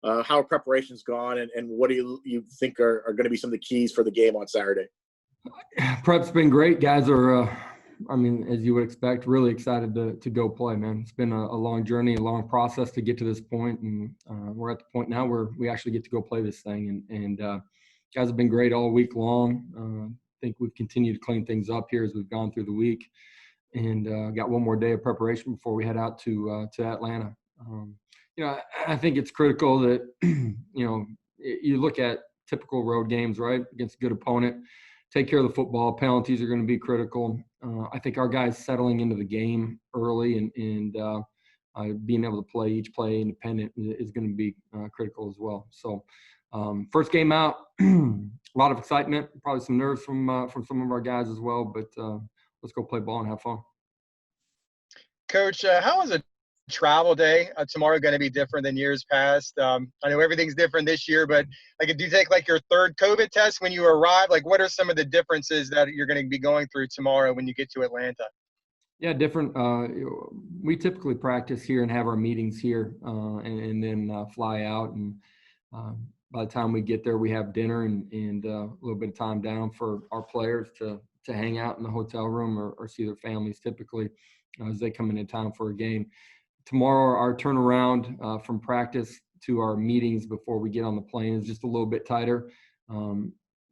how have preparations gone, and what do you think are going to be some of the keys for the game on Saturday? Prep's been great. Guys are, as you would expect, really excited to go play, man. It's been a long journey, a long process to get to this point, and we're at the point now where we actually get to go play this thing. And guys have been great all week long. I think we've continued to clean things up here as we've gone through the week, and got one more day of preparation before we head out to Atlanta. I think it's critical that you look at typical road games, right, against a good opponent. Take care of the football. Penalties are going to be critical. I think our guys settling into the game early and being able to play each play independent is going to be critical as well. So first game out, a lot of excitement, probably some nerves from some of our guys as well, but let's go play ball and have fun. Coach, how is a travel day tomorrow going to be different than years past? I know everything's different this year, but do you take your third COVID test when you arrive? What are some of the differences that you're going to be going through tomorrow when you get to Atlanta? Yeah, different. We typically practice here and have our meetings here, and then fly out. And by the time we get there, we have dinner and a little bit of time down for our players to hang out in the hotel room or see their families typically as they come into town for a game. Tomorrow, our turnaround from practice to our meetings before we get on the plane is just a little bit tighter.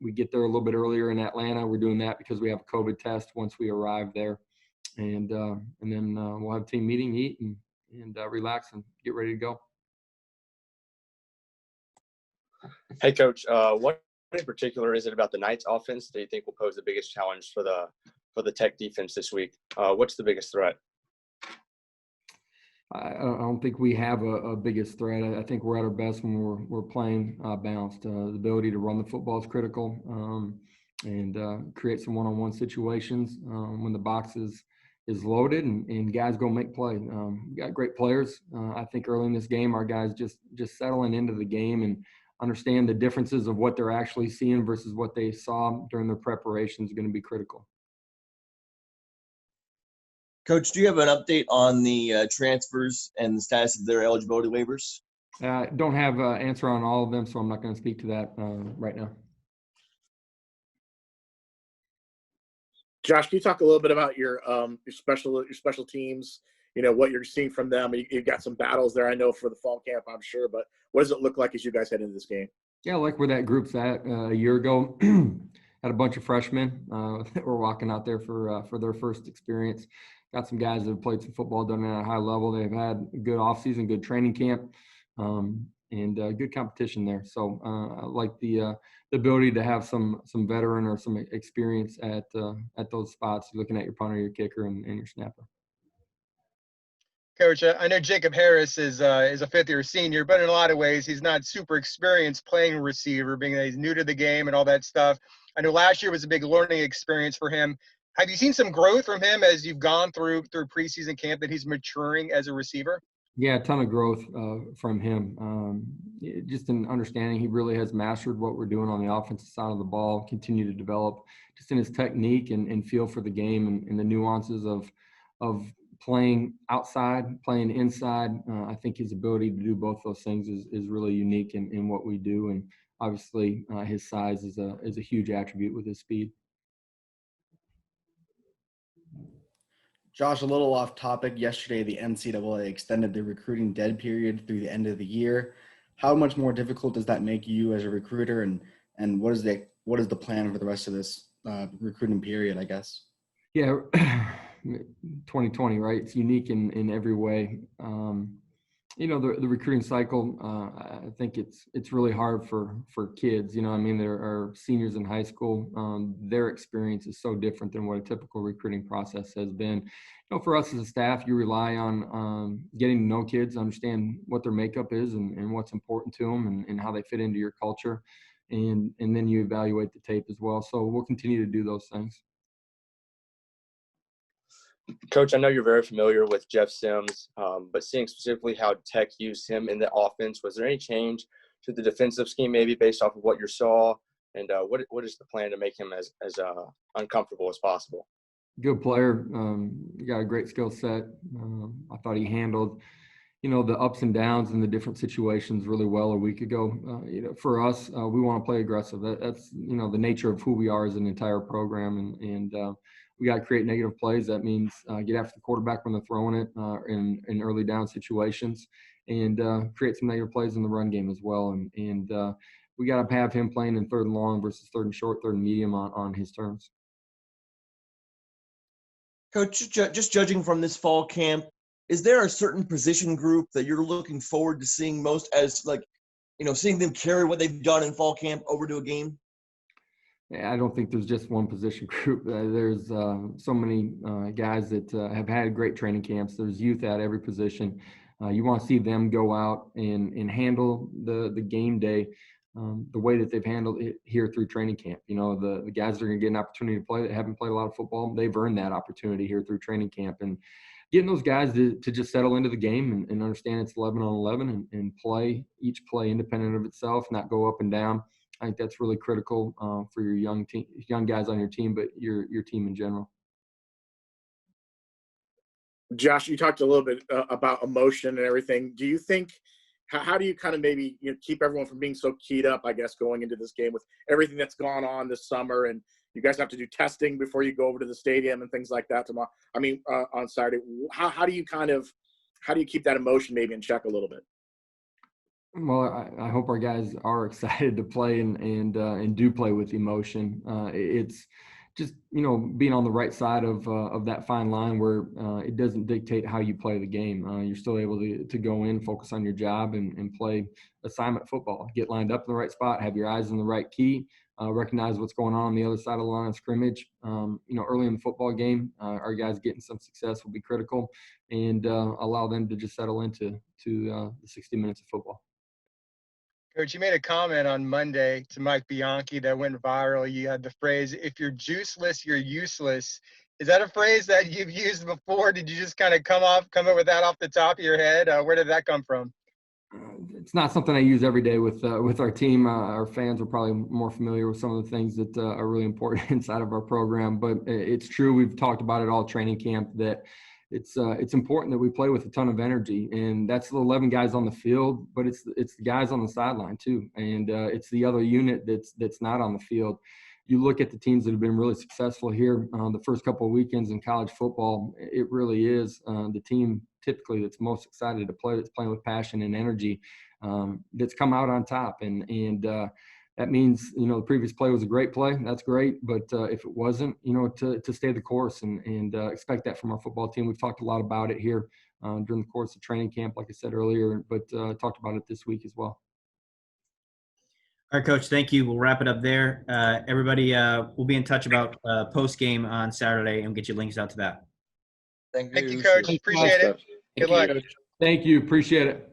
We get there a little bit earlier in Atlanta. We're doing that because we have a COVID test once we arrive there. And then we'll have a team meeting, eat, and relax and get ready to go. Hey, Coach, what in particular is it about the Knights offense that you think will pose the biggest challenge for the Tech defense this week? What's the biggest threat? I don't think we have a biggest threat. I think we're at our best when we're playing balanced. The ability to run the football is critical, and create some one-on-one situations when the box is loaded and guys go make play. We got great players. I think early in this game, our guys just settling into the game and understand the differences of what they're actually seeing versus what they saw during their preparation is going to be critical. Coach, do you have an update on the transfers and the status of their eligibility waivers? I don't have an answer on all of them, so I'm not going to speak to that right now. Josh, can you talk a little bit about your special teams? What you're seeing from them. You've got some battles there, I know, for the fall camp, I'm sure. But what does it look like as you guys head into this game? Yeah, I like where that group's at. A year ago, had a bunch of freshmen that were walking out there for their first experience. Got some guys that have played some football, done it at a high level. They've had a good offseason, good training camp, and good competition there. So I like the ability to have some veteran or some experience at those spots, looking at your punter, your kicker, and your snapper. Coach, I know Jacob Harris is a fifth-year senior, but in a lot of ways he's not super experienced playing receiver, being that he's new to the game and all that stuff. I know last year was a big learning experience for him. Have you seen some growth from him as you've gone through preseason camp, that he's maturing as a receiver? Yeah, a ton of growth from him. Just in understanding, he really has mastered what we're doing on the offensive side of the ball, continue to develop just in his technique and feel for the game and the nuances of playing outside, playing inside. I think his ability to do both those things is really unique in what we do. And obviously his size is a huge attribute with his speed. Josh, a little off topic. Yesterday, the NCAA extended the recruiting dead period through the end of the year. How much more difficult does that make you as a recruiter, and what is the plan for the rest of this recruiting period, I guess? Yeah, 2020, right? It's unique in every way. The recruiting cycle, I think it's really hard for kids. There are seniors in high school. Their experience is so different than what a typical recruiting process has been. For us as a staff, you rely on getting to know kids, understand what their makeup is and what's important to them and how they fit into your culture. And then you evaluate the tape as well. So we'll continue to do those things. Coach, I know you're very familiar with Jeff Sims, but seeing specifically how Tech used him in the offense, was there any change to the defensive scheme maybe based off of what you saw? And what is the plan to make him as uncomfortable as possible? Good player. He got a great skill set. I thought he handled the ups and downs and the different situations really well a week ago. For us, we want to play aggressive. That's the nature of who we are as an entire program, and we got to create negative plays. That means get after the quarterback when they're throwing it in early down situations, and create some negative plays in the run game as well. And we got to have him playing in 3rd and long versus 3rd and short, 3rd and medium on his terms. Coach, just judging from this fall camp, is there a certain position group that you're looking forward to seeing most as seeing them carry what they've done in fall camp over to a game? I don't think there's just one position group. There's so many guys that have had great training camps. There's youth at every position. You want to see them go out and handle the game day the way that they've handled it here through training camp. The guys that are going to get an opportunity to play that haven't played a lot of football, they've earned that opportunity here through training camp. And getting those guys to just settle into the game and understand it's 11 on 11 and play each play independent of itself, not go up and down. I think that's really critical for your young guys on your team, but your team in general. Josh, you talked a little bit about emotion and everything. Do you think how do you kind of maybe keep everyone from being so keyed up, I guess, going into this game with everything that's gone on this summer, and you guys have to do testing before you go over to the stadium and things like that tomorrow? On Saturday. How do you keep that emotion maybe in check a little bit? Well, I hope our guys are excited to play and do play with emotion. It's just being on the right side of that fine line where it doesn't dictate how you play the game. You're still able to go in, focus on your job, and play assignment football. Get lined up in the right spot, have your eyes in the right key, recognize what's going on the other side of the line of scrimmage. Early in the football game, our guys getting some success will be critical, and allow them to just settle into the 60 minutes of football. Coach, you made a comment on Monday to Mike Bianchi that went viral. You had the phrase, "If you're juiceless, you're useless." Is that a phrase that you've used before? Did you just kind of come up with that off the top of your head? Where did that come from? It's not something I use every day with our team. Our fans are probably more familiar with some of the things that are really important inside of our program. But it's true. We've talked about it all training camp that it's important that we play with a ton of energy, and that's the 11 guys on the field, but it's the guys on the sideline too, and it's the other unit that's not on the field. You look at the teams that have been really successful here the first couple of weekends in college football. It really is the team typically that's most excited to play, that's playing with passion and energy, that's come out on top, and that means, the previous play was a great play. That's great. But if it wasn't, to stay the course and expect that from our football team. We've talked a lot about it here during the course of training camp, like I said earlier, but talked about it this week as well. All right, Coach, thank you. We'll wrap it up there. Everybody, we'll be in touch about post-game on Saturday and get you links out to that. Thank you. Thank you, Coach. Appreciate it. Good luck. Thank you. Appreciate it.